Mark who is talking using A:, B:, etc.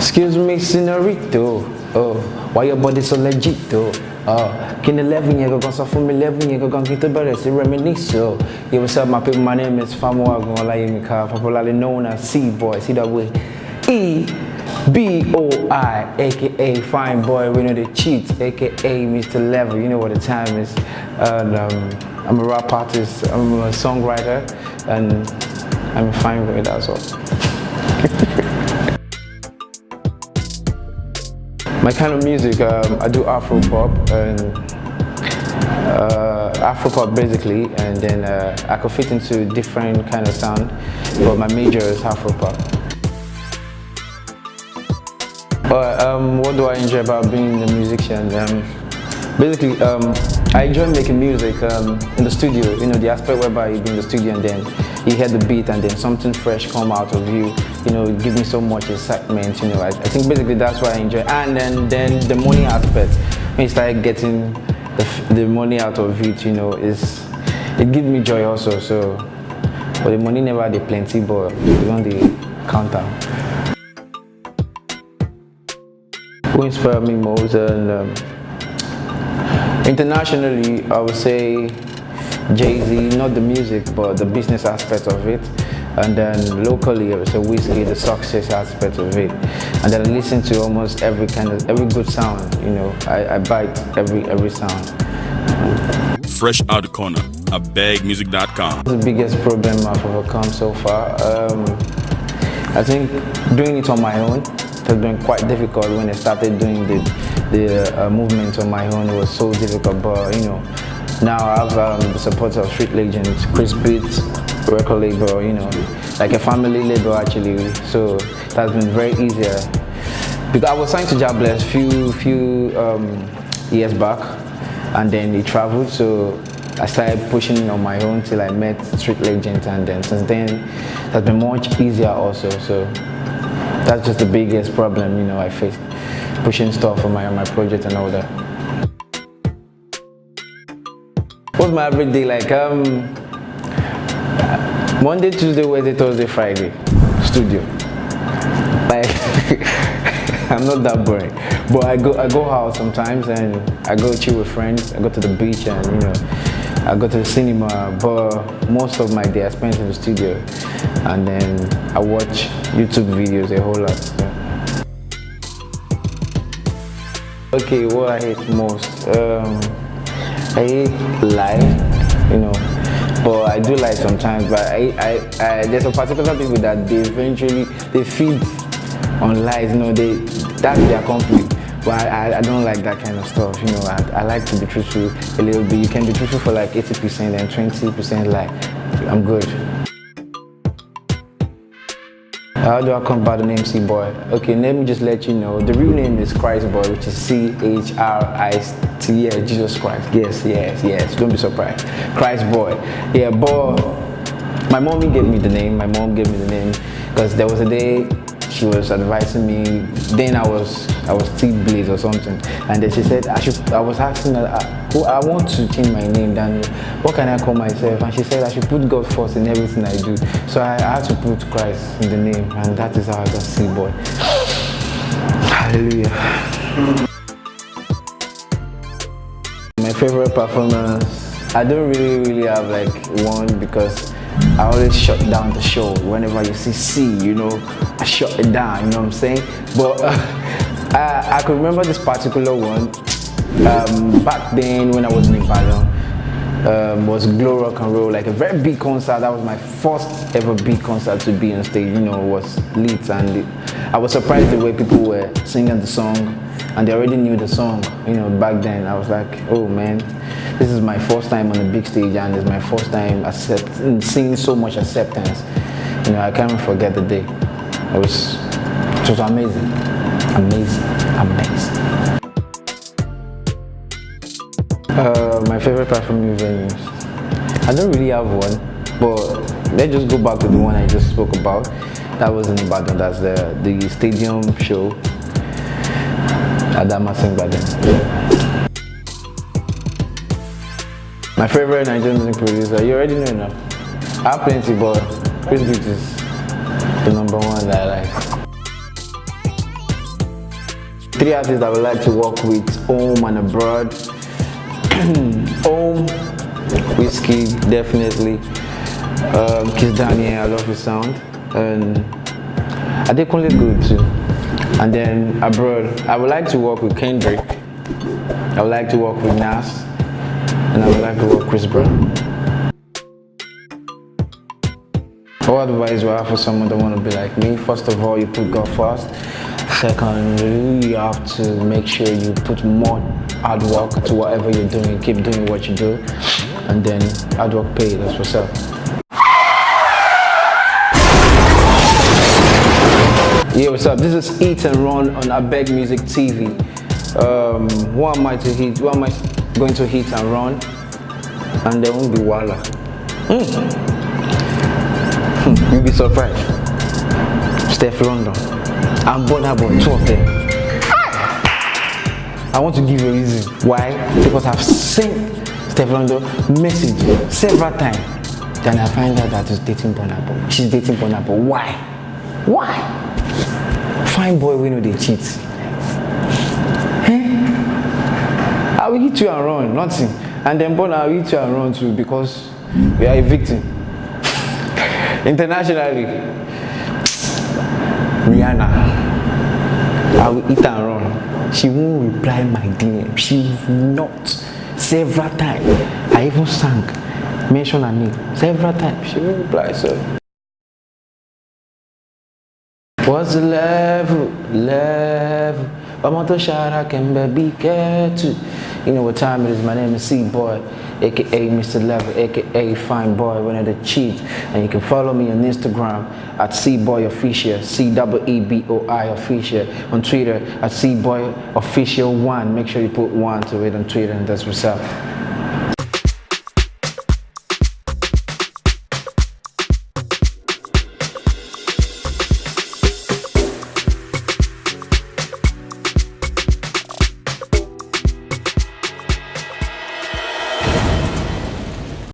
A: Excuse me, senorito. Oh, why your body so legit though? Can the 11 year go so for me 11 year go get the better reminisce so. Yeah, what's up my people? My name is Famuago Olayemika, popularly known as CeeBoi. See that way? E-B-O-I, aka Fine Boy, we know the cheat, aka Mr. Level. You know what the time is. And I'm a rap artist, I'm a songwriter, and I'm fine with it as well. My kind of music, I do Afro pop and Afro pop basically, and then I could fit into different kind of sound, but my major is Afro pop. What do I enjoy about being a musician? Basically, I enjoy making music in the studio. You know, the aspect whereby you be in the studio and then you hear the beat and then something fresh come out of you. You know, it gives me so much excitement. You know, I think basically that's what I enjoy. And then the money aspect, when you start getting the money out of it, you know, it gives me joy also. So, but the money never had plenty, but it's on the counter. Who inspired me most? And internationally, I would say Jay-Z, not the music, but the business aspect of it. And then locally, I would say Whiskey, the success aspect of it. And then I listen to almost every good sound. You know, I bite every sound.
B: Fresh out the corner, abegmusic.com.
A: The biggest problem I've overcome so far, I think doing it on my own has been quite difficult. When I started doing the movement on my own, it was so difficult. But you know, now I have the support of street legends, Chris Beats, record label, you know, like a family label actually. So it has been very easier. Because I was signed to Jobless few years back, and then he traveled. So I started pushing on my own till I met street legends, and then since then it has been much easier also. So that's just the biggest problem, you know, I faced, pushing stuff on my project and all that. What's my average day like? Monday, Tuesday, Wednesday, Thursday, Friday, studio. Like I'm not that boring, but I go out sometimes and I go chill with friends. I go to the beach and you know, I go to the cinema. But most of my day I spend in the studio, and then I watch YouTube videos a whole lot. So. Okay, what I hate most? I hate live, you know. But I do like sometimes. But there's a particular people that they feed on lies. You know, that's their company. But I don't like that kind of stuff. You know, I like to be truthful a little bit. You can be truthful for like 80% and 20% lie. I'm good. How do I come by the name CeeBoi? Okay, let me just let you know. The real name is ChristBoi, which is C-H-R-I-T, yeah, Jesus Christ. Yes, don't be surprised. ChristBoi. Yeah, but my mommy gave me the name. My mom gave me the name because there was a day she was advising me. Then I was T-Blaze or something, and then she said I was asking her, I want to change my name, Daniel. What can I call myself? And she said I should put God first in everything I do. So I had to put Christ in the name, and that is how I got CeeBoi. Hallelujah. My favorite performance, I don't really have like one because I always shut down the show. Whenever you see C, you know, I shut it down, you know what I'm saying? But I could remember this particular one. Back then when I was in Ibadan, was Glow Rock and Roll, like a very big concert. That was my first ever big concert to be on stage, you know, was lit, and I was surprised the way people were singing the song and they already knew the song, you know. Back then I was like, oh man, this is my first time on a big stage and it's my first time seeing so much acceptance. You know, I can't forget the day. It was amazing. My favorite performing venues, I don't really have one, but let's just go back to the one I just spoke about. That was in Ibadan. That's the stadium show at Damasingbadem. My favorite Nigerian music producer, you already know now. I have plenty, but Chris Beats is the #1 that I like. 3 artists I would like to work with: Om and Abroad. Om, Whiskey, definitely. Kiss Daniel, I love his sound. And Adekunle good too. And then Abroad, I would like to work with Kendrick. I would like to work with Nas. And I would like to work with Chris Brown. What advice do I have for someone that want to be like me? First of all, you put God first. Secondly, you have to make sure you put more hard work to whatever you're doing. Keep doing what you do. And then hard work pays, that's what's up. Yeah, what's up? This is Eat and Run on Abeg Music TV. What am I to hit? What am I going to hit and run? And there won't be Walla. You'll be surprised. Stefflon and Burna Boy, 2 of them. I want to give you a reason why. Because I've sent Stefflon message several times. Then I find out that he's dating Burna Boy. She's dating Burna Boy. Why? Why? Fine boy, we know they cheat. I will hit you and run, nothing. And then Burna, I will hit you and run too because we are a victim. Internationally, Rihanna, I will hit and run. She won't reply my DM. She will not. Several times. I even sang, mention her name. Several times. She won't reply, so. What's the level? I'm on the shot, I can be careful. You know what time it is. My name is CeeBoi, aka Mr. Level, aka Fine Boy, one of the cheat. And you can follow me on Instagram at CeeBoi Official, CEEBOI Official. On Twitter at CeeBoi Official 1. Make sure you put 1 to it on Twitter, and that's what's up.